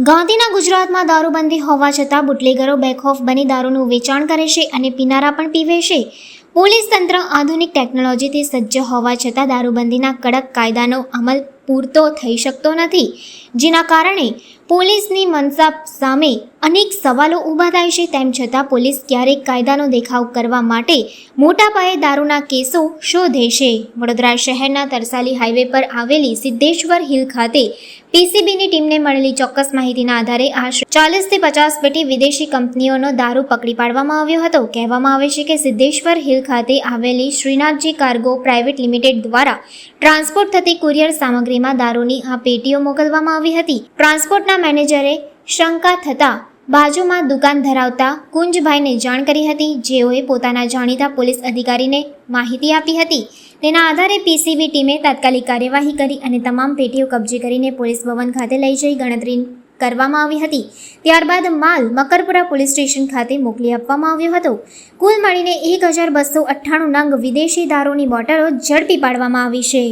ગાંધીના ગુજરાતમાં દારૂબંધી હોવા છતાં બુટલેગરો બેખોફ બની દારૂનું વેચાણ કરે છે અને પીનારા પણ પીવે છે. પોલીસ તંત્ર આધુનિક ટેકનોલોજીથી સજ્જ હોવા છતાં દારૂબંધીના કડક કાયદાનો અમલ પૂરતો થઈ શકતો નથી, જેના કારણે પોલીસની મનસા સામે અનેક સવાલો ઊભા થાય છે. તેમ છતાં પોલીસ ક્યારેક કાયદાનો દેખાવ કરવા માટે મોટા પાયે દારૂના કેસો શોધે છે. વડોદરા શહેરના તરસાલી હાઈવે પર આવેલી સિદ્ધેશ્વર હિલ ખાતે પીસીબીની ટીમને મળેલી ચોક્કસ માહિતીના આધારે આશરે 40 થી 50 પેટી વિદેશી કંપનીઓનો દારૂ પકડી પાડવામાં આવ્યો હતો. કહેવામાં આવે છે કે સિદ્ધેશ્વર હિલ ખાતે આવેલી શ્રીનાથજી કાર્ગો પ્રાઇવેટ લિમિટેડ દ્વારા ટ્રાન્સપોર્ટ થતી કુરિયર સામગ્રીમાં દારૂની આ પેટીઓ મોકલવામાં આવી હતી. ટ્રાન્સપોર્ટના મેનેજરે શંકા થતાં બાજુમાં દુકાન ધરાવતા કુંજભાઈને જાણ કરી હતી, જેઓએ પોતાના જાણીતા પોલીસ અધિકારીને માહિતી આપી હતી. તેના આધારે પીસીબી ટીમે તાત્કાલિક કાર્યવાહી કરી અને તમામ પેટીઓ કબજે કરીને પોલીસ ભવન ખાતે લઈ જઈ ગણતરી કરવામાં આવી હતી. ત્યારબાદ માલ મકરપુરા પોલીસ સ્ટેશન ખાતે મોકલી આપવામાં આવ્યો હતો. કુલ મળીને 1298 નંગ વિદેશી દારૂની બોટલો ઝડપી પાડવામાં આવી છે.